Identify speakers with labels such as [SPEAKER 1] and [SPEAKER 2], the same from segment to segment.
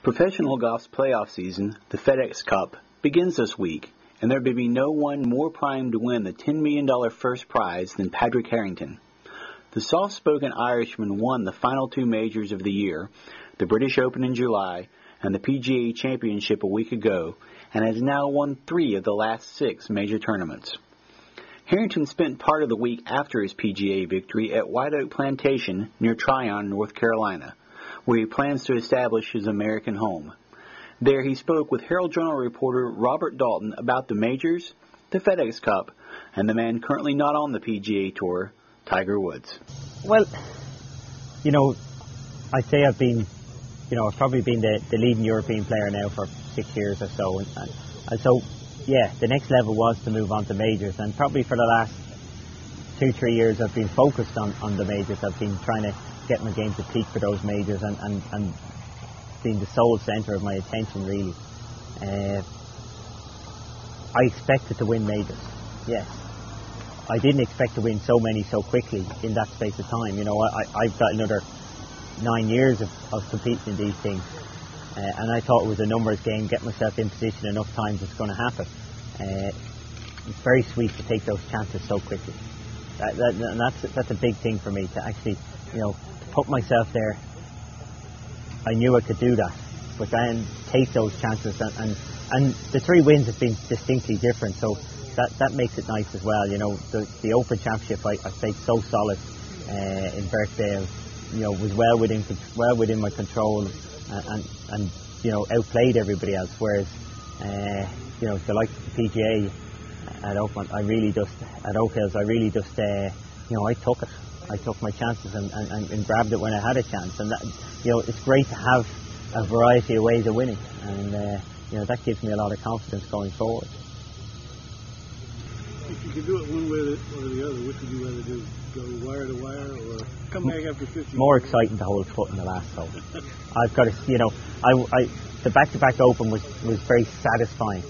[SPEAKER 1] Professional golf's playoff season, the FedEx Cup, begins this week, and there may be no one more primed to win the $10 million first prize than Padraig Harrington. The soft-spoken Irishman won the final two majors of the year, the British Open in July and the PGA Championship a week ago, and has now won 3 of the last 6 major tournaments. Harrington spent part of the week after his PGA victory at White Oak Plantation near Tryon, North Carolina, where he plans to establish his American home. There he spoke with Herald Journal reporter Robert Dalton about the majors, the FedEx Cup, and the man currently not on the PGA Tour, Tiger Woods.
[SPEAKER 2] Well, I'd say I've probably been the leading European player now for 6 years or so. And so, yeah, the next level was to move on to majors. And probably for the last 2-3 years I've been focused on the majors. I've been trying to get my game to peak for those majors and being the sole centre of my attention, really. I expected to win majors, yes. I didn't expect to win so many so quickly in that space of time. I've got another 9 years of competing in these things, and I thought it was a numbers game, get myself in position enough times it's going to happen. It's very sweet to take those chances so quickly. And that's a big thing for me, to actually, to put myself there. I knew I could do that, but then take those chances, and the 3 wins have been distinctly different, so that makes it nice as well. The Open Championship I played so solid in Birkdale, was well within my control, and outplayed everybody else. Whereas the likes of the PGA at Oak Hills, I took it. I took my chances and grabbed it when I had a chance, and that, it's great to have a variety of ways of winning, and that gives me a lot of confidence going forward.
[SPEAKER 3] If you could do it one way or the other, which would you rather do? Go wire to wire, or come back after 50?
[SPEAKER 2] More exciting to hold foot in the last hole. I've got to, the back-to-back Open was very satisfying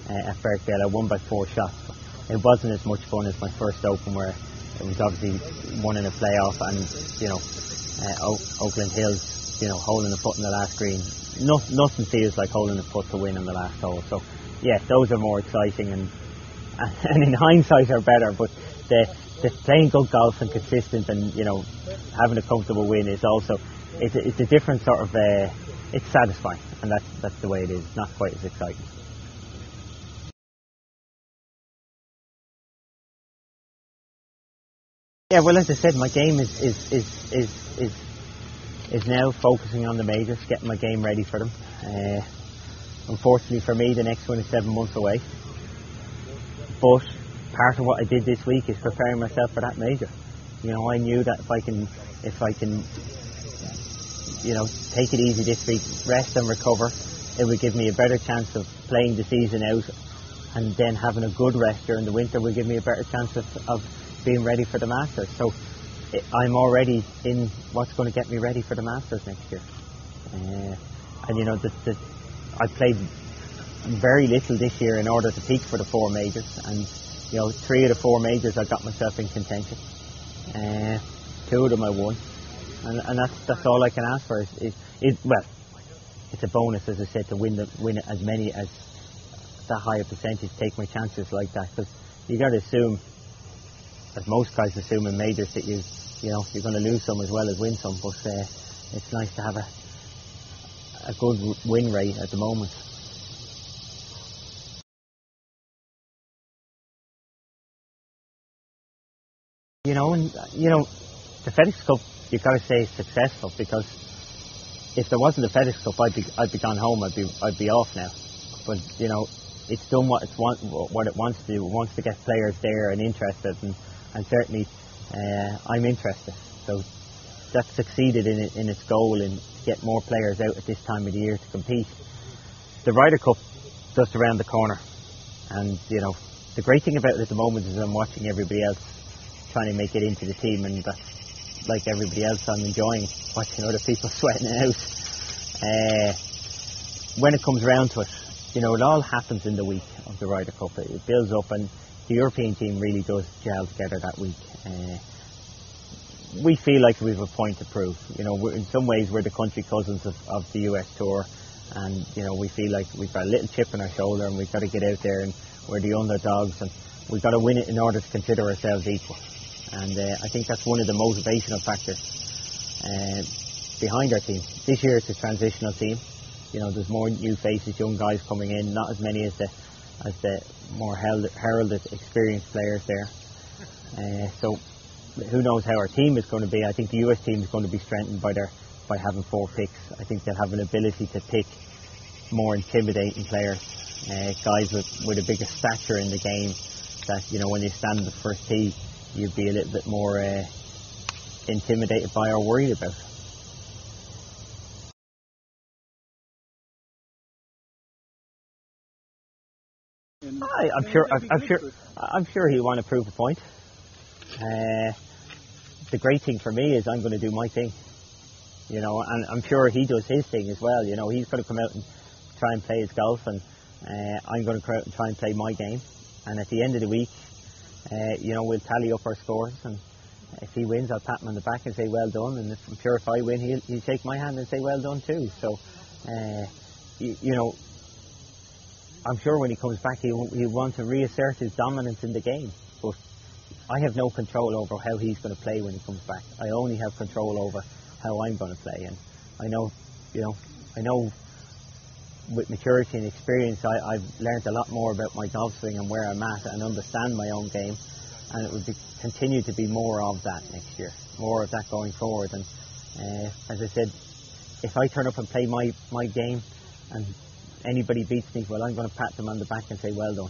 [SPEAKER 2] at Birkdale. I won by 4 shots. It wasn't as much fun as my first Open, where it was obviously won in a playoff, and Oakland Hills, holding a foot in the last green. Nothing feels like holding a foot to win on the last hole. So yeah, those are more exciting, and in hindsight are better. But the playing good golf and consistent, and having a comfortable win is also it's a different sort of it's satisfying, and that's the way it is. Not quite as exciting. Yeah, well, as I said, my game is now focusing on the majors, getting my game ready for them. Unfortunately for me, the next one is 7 months away. But part of what I did this week is preparing myself for that major. I knew that if I can, take it easy this week, rest and recover, it would give me a better chance of playing the season out, and then having a good rest during the winter will give me a better chance of being ready for the Masters. So I'm already in what's going to get me ready for the Masters next year. I played very little this year in order to peak for the 4 majors, and 3 of the 4 majors I got myself in contention. 2 of them I won, and that's all I can ask for. Well, it's a bonus, as I said, to win as many as that higher percentage, take my chances like that, because you got to assume, as most guys assume in majors, that you're going to lose some as well as win some. But it's nice to have a good win rate at the moment. The FedEx Cup, you've got to say, is successful, because if there wasn't a FedEx Cup, I'd be gone home. I'd be off now. But it's done what it wants to do. It wants to get players there and interested, and certainly I'm interested. So that's succeeded in its goal, in to get more players out at this time of the year to compete. The Ryder Cup just around the corner, and the great thing about it at the moment is I'm watching everybody else trying to make it into the team, and that's, like everybody else, I'm enjoying watching other people sweating it out. When it comes around to it, it all happens in the week of the Ryder Cup. It builds up, and the European team really does gel together that week. We feel like we have a point to prove. In some ways we're the country cousins of the US Tour, and we feel like we've got a little chip on our shoulder, and we've got to get out there, and we're the underdogs, and we've got to win it in order to consider ourselves equal. And I think that's one of the motivational factors behind our team. This year it's a transitional team. There's more new faces, young guys coming in, not as many as the more heralded, experienced players there. So who knows how our team is going to be. I think the US team is going to be strengthened by having 4 picks. I think they'll have an ability to pick more intimidating players, guys with a bigger stature in the game, that when you stand at the first tee you'd be a little bit more intimidated by or worried about. I'm sure he'll want to prove a point. The great thing for me is I'm going to do my thing, and I'm sure he does his thing as well. He's going to come out and try and play his golf, and I'm going to come out and try and play my game. And at the end of the week, we'll tally up our scores, and if he wins, I'll pat him on the back and say well done. And I'm sure if I win, he'll shake my hand and say well done too. So, I'm sure when he comes back, he'll want to reassert his dominance in the game. But I have no control over how he's going to play when he comes back. I only have control over how I'm going to play. And I know with maturity and experience, I've learned a lot more about my golf swing and where I'm at, and understand my own game. And it will continue to be more of that next year, more of that going forward. And as I said, if I turn up and play my game and anybody beats me, well, I'm going to pat them on the back and say well done.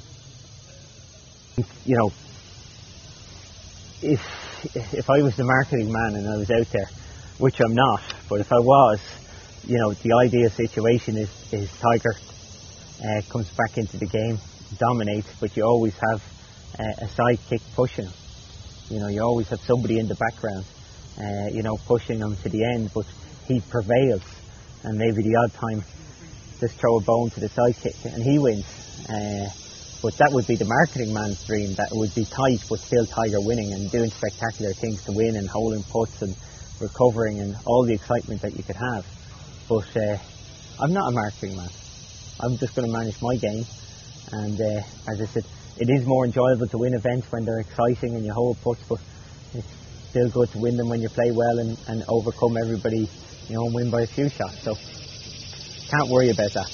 [SPEAKER 2] If I was the marketing man and I was out there, which I'm not, but if I was, the ideal situation is Tiger comes back into the game, dominates, but you always have a sidekick pushing him. You always have somebody in the background, pushing him to the end, but he prevails, and maybe the odd time just throw a bone to the sidekick and he wins. But that would be the marketing man's dream, that it would be tight but still Tiger winning and doing spectacular things to win, and holding putts and recovering and all the excitement that you could have. But I'm not a marketing man. I'm just going to manage my game, and as I said, it is more enjoyable to win events when they're exciting and you hold putts, but it's still good to win them when you play well and overcome everybody, and win by a few shots. So can't worry about that.